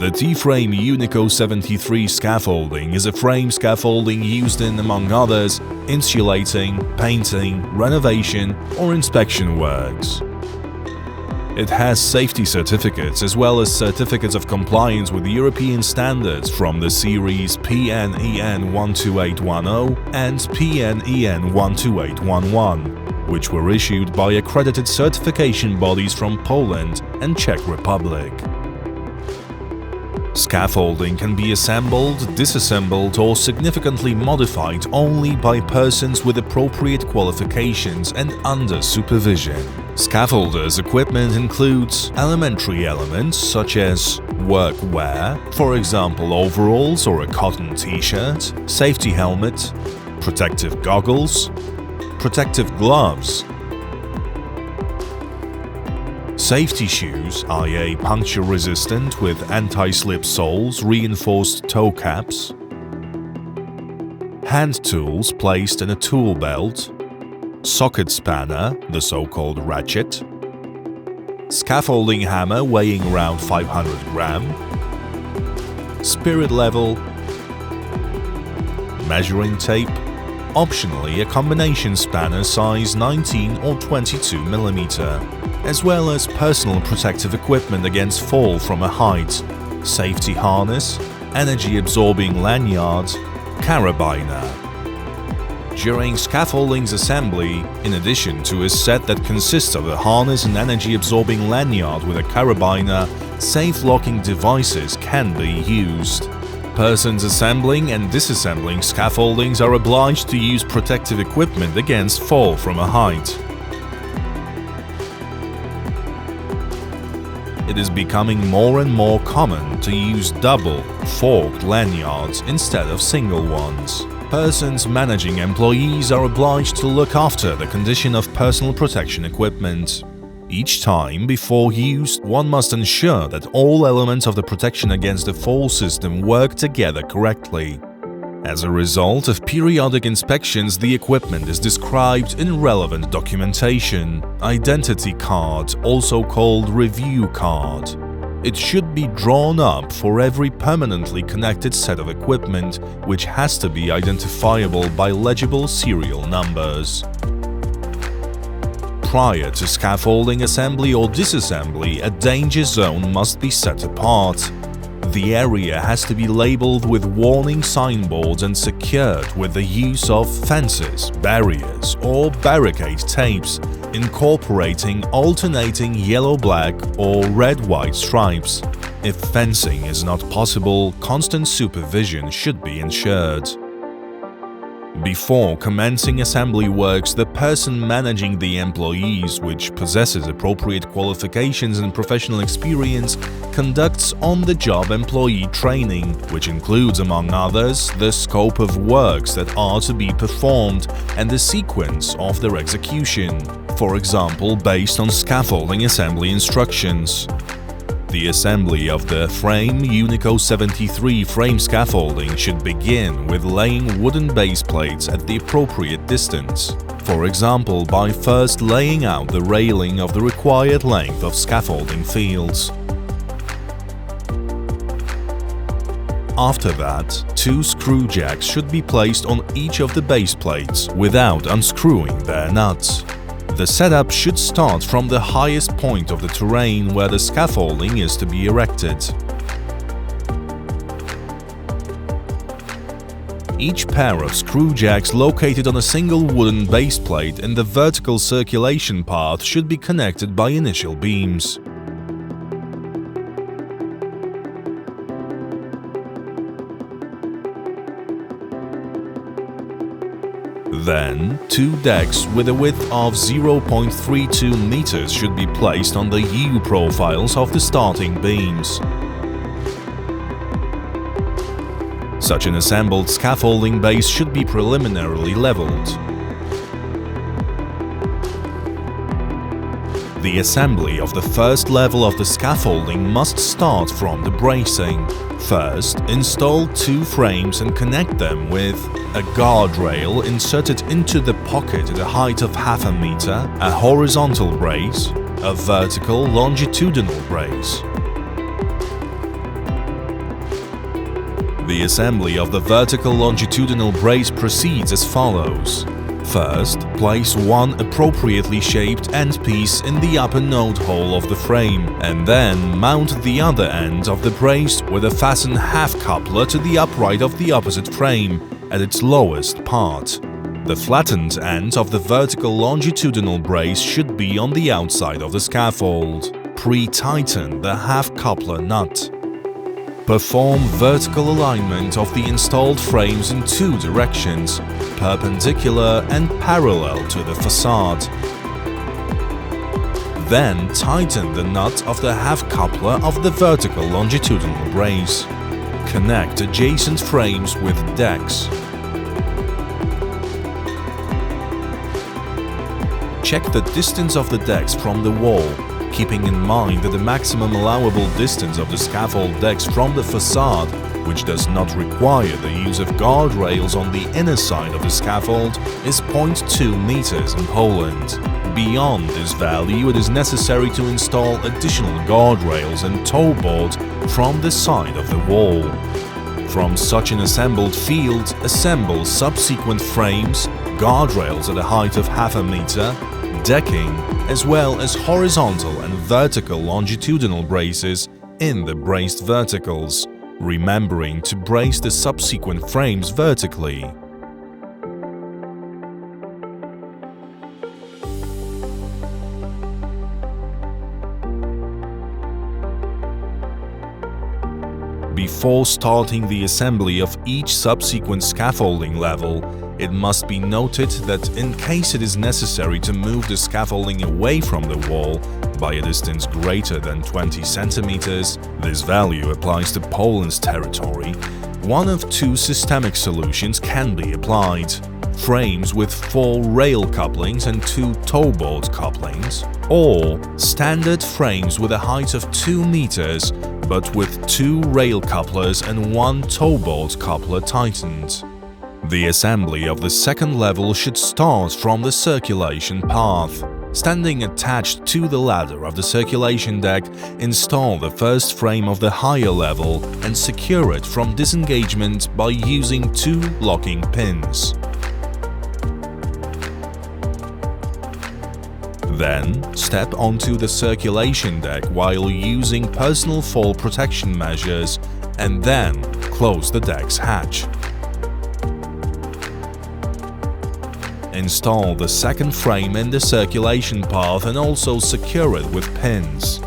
The tFRAME UNICO73 scaffolding is a frame scaffolding used in, among others, insulating, painting, renovation or inspection works. It has safety certificates as well as certificates of compliance with European standards from the series PN-EN 12810 and PN-EN 12811, which were issued by accredited certification bodies from Poland and Czech Republic. Scaffolding can be assembled, disassembled or significantly modified only by persons with appropriate qualifications and under supervision. Scaffolders' equipment includes elementary elements such as workwear, for example overalls or a cotton t-shirt, safety helmet, protective goggles, protective gloves, safety shoes, i.e. puncture-resistant with anti-slip soles, reinforced toe caps, hand tools placed in a tool belt, socket spanner, the so-called ratchet, scaffolding hammer weighing around 500 gram, spirit level, measuring tape, optionally a combination spanner size 19 or 22 mm, as well as personal protective equipment against fall from a height, safety harness, energy-absorbing lanyard, carabiner. During scaffolding's assembly, in addition to a set that consists of a harness and energy-absorbing lanyard with a carabiner, safe locking devices can be used. Persons assembling and disassembling scaffoldings are obliged to use protective equipment against fall from a height. It is becoming more and more common to use double, forked lanyards instead of single ones. Persons managing employees are obliged to look after the condition of personal protection equipment. Each time, before use, one must ensure that all elements of the protection against the fall system work together correctly. As a result of periodic inspections, the equipment is described in relevant documentation, identity card, also called review card. It should be drawn up for every permanently connected set of equipment, which has to be identifiable by legible serial numbers. Prior to scaffolding assembly or disassembly, a danger zone must be set apart. The area has to be labeled with warning signboards and secured with the use of fences, barriers, or barricade tapes, incorporating alternating yellow-black or red-white stripes. If fencing is not possible, constant supervision should be ensured. Before commencing assembly works, the person managing the employees, which possesses appropriate qualifications and professional experience, conducts on-the-job employee training, which includes, among others, the scope of works that are to be performed and the sequence of their execution, for example, based on scaffolding assembly instructions. The assembly of the tFRAME UNICO73 frame scaffolding should begin with laying wooden base plates at the appropriate distance, for example by first laying out the railing of the required length of scaffolding fields. After that, 2 screw jacks should be placed on each of the base plates without unscrewing their nuts. The setup should start from the highest point of the terrain where the scaffolding is to be erected. Each pair of screw jacks located on a single wooden base plate in the vertical circulation path should be connected by initial beams. Then, 2 decks with a width of 0.32 meters should be placed on the U profiles of the starting beams. Such an assembled scaffolding base should be preliminarily leveled. The assembly of the first level of the scaffolding must start from the bracing. First, install 2 frames and connect them with a guardrail inserted into the pocket at a height of ½ meter, a horizontal brace, a vertical longitudinal brace. The assembly of the vertical longitudinal brace proceeds as follows. First, place one appropriately shaped end piece in the upper node hole of the frame, and then mount the other end of the brace with a fastened half coupler to the upright of the opposite frame at its lowest part. The flattened end of the vertical longitudinal brace should be on the outside of the scaffold. Pre-tighten the half coupler nut. Perform vertical alignment of the installed frames in two directions, perpendicular and parallel to the facade. Then tighten the nut of the half coupler of the vertical longitudinal brace. Connect adjacent frames with decks. Check the distance of the decks from the wall, keeping in mind that the maximum allowable distance of the scaffold decks from the facade, which does not require the use of guardrails on the inner side of the scaffold, is 0.2 meters in Poland. Beyond this value, it is necessary to install additional guardrails and toe board from the side of the wall. From such an assembled field, assemble subsequent frames, guardrails at a height of half a meter, decking, as well as horizontal and vertical longitudinal braces in the braced verticals, remembering to brace the subsequent frames vertically. Before starting the assembly of each subsequent scaffolding level, it must be noted that in case it is necessary to move the scaffolding away from the wall by a distance greater than 20 centimeters, this value applies to Poland's territory, one of two systemic solutions can be applied. Frames with 4 rail couplings and 2 toe board couplings, or standard frames with a height of 2 meters but with 2 rail couplers and 1 toe board coupler tightened. The assembly of the second level should start from the circulation path. Standing attached to the ladder of the circulation deck, install the first frame of the higher level and secure it from disengagement by using 2 locking pins. Then, step onto the circulation deck while using personal fall protection measures and then close the deck's hatch. Install the second frame in the circulation path and also secure it with pins.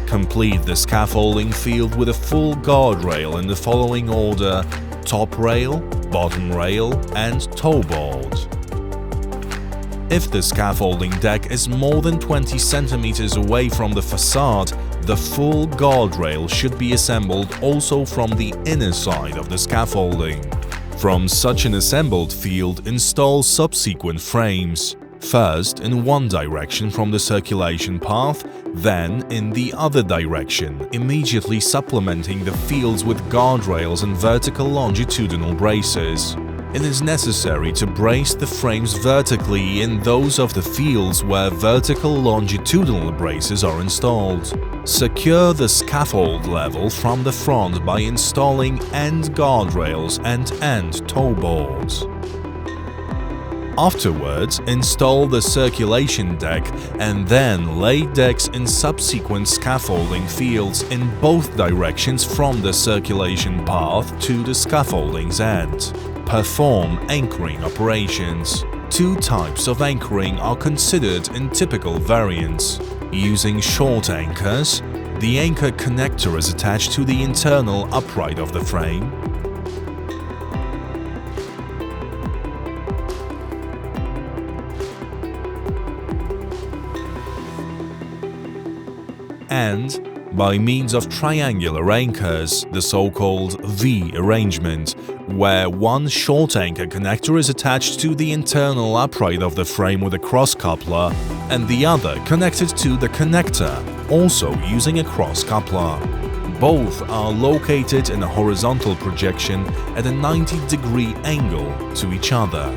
Complete the scaffolding field with a full guardrail in the following order: top rail, bottom rail, and toe board. If the scaffolding deck is more than 20 centimeters away from the facade, the full guardrail should be assembled also from the inner side of the scaffolding. From such an assembled field, install subsequent frames, first in one direction from the circulation path, then in the other direction, immediately supplementing the fields with guardrails and vertical longitudinal braces. It is necessary to brace the frames vertically in those of the fields where vertical longitudinal braces are installed. Secure the scaffold level from the front by installing end guardrails and end toe boards. Afterwards, install the circulation deck and then lay decks in subsequent scaffolding fields in both directions from the circulation path to the scaffolding's end. Perform anchoring operations. 2 types of anchoring are considered in typical variants. Using short anchors, the anchor connector is attached to the internal upright of the frame. And by means of triangular anchors, the so-called V arrangement, where one short anchor connector is attached to the internal upright of the frame with a cross coupler and the other connected to the connector, also using a cross coupler. Both are located in a horizontal projection at a 90-degree angle to each other.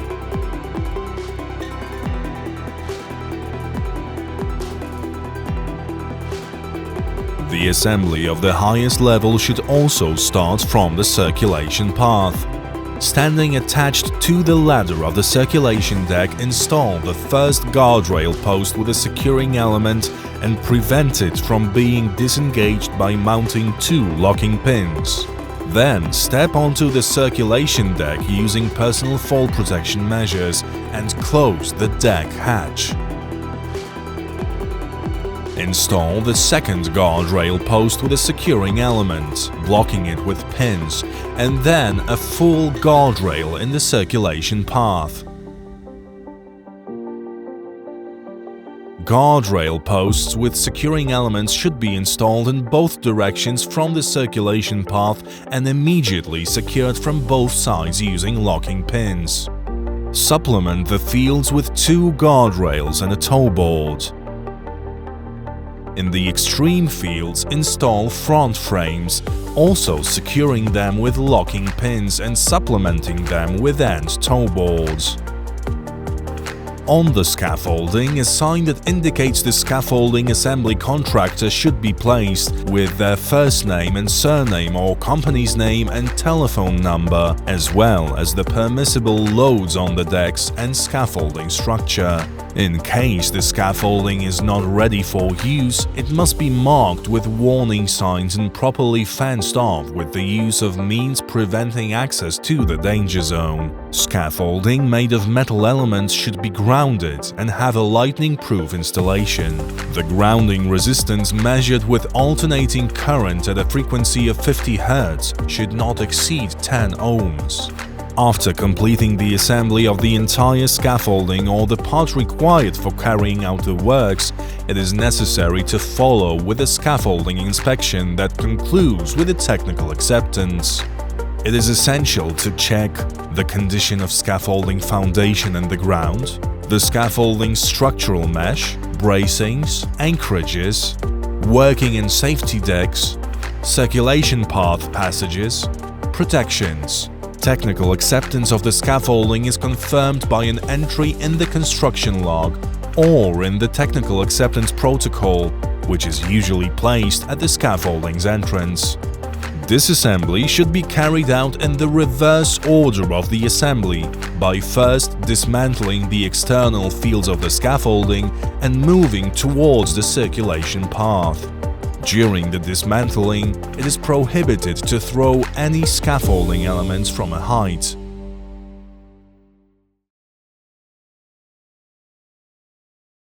The assembly of the highest level should also start from the circulation path. Standing attached to the ladder of the circulation deck, install the first guardrail post with a securing element and prevent it from being disengaged by mounting 2 locking pins. Then step onto the circulation deck using personal fall protection measures and close the deck hatch. Install the second guardrail post with a securing element, blocking it with pins, and then a full guardrail in the circulation path. Guardrail posts with securing elements should be installed in both directions from the circulation path and immediately secured from both sides using locking pins. Supplement the fields with 2 guardrails and a toe board. In the extreme fields, install front frames, also securing them with locking pins and supplementing them with end toe boards. On the scaffolding, a sign that indicates the scaffolding assembly contractor should be placed with their first name and surname or company's name and telephone number, as well as the permissible loads on the decks and scaffolding structure. In case the scaffolding is not ready for use, it must be marked with warning signs and properly fenced off with the use of means preventing access to the danger zone. Scaffolding made of metal elements should be grounded and have a lightning-proof installation. The grounding resistance measured with alternating current at a frequency of 50 Hz should not exceed 10 ohms. After completing the assembly of the entire scaffolding or the part required for carrying out the works, it is necessary to follow with a scaffolding inspection that concludes with a technical acceptance. It is essential to check the condition of scaffolding foundation and the ground, the scaffolding structural mesh, bracings, anchorages, working and safety decks, circulation path passages, protections. Technical acceptance of the scaffolding is confirmed by an entry in the construction log or in the technical acceptance protocol, which is usually placed at the scaffolding's entrance. Disassembly should be carried out in the reverse order of the assembly, by first dismantling the external fields of the scaffolding and moving towards the circulation path. During the dismantling, it is prohibited to throw any scaffolding elements from a height.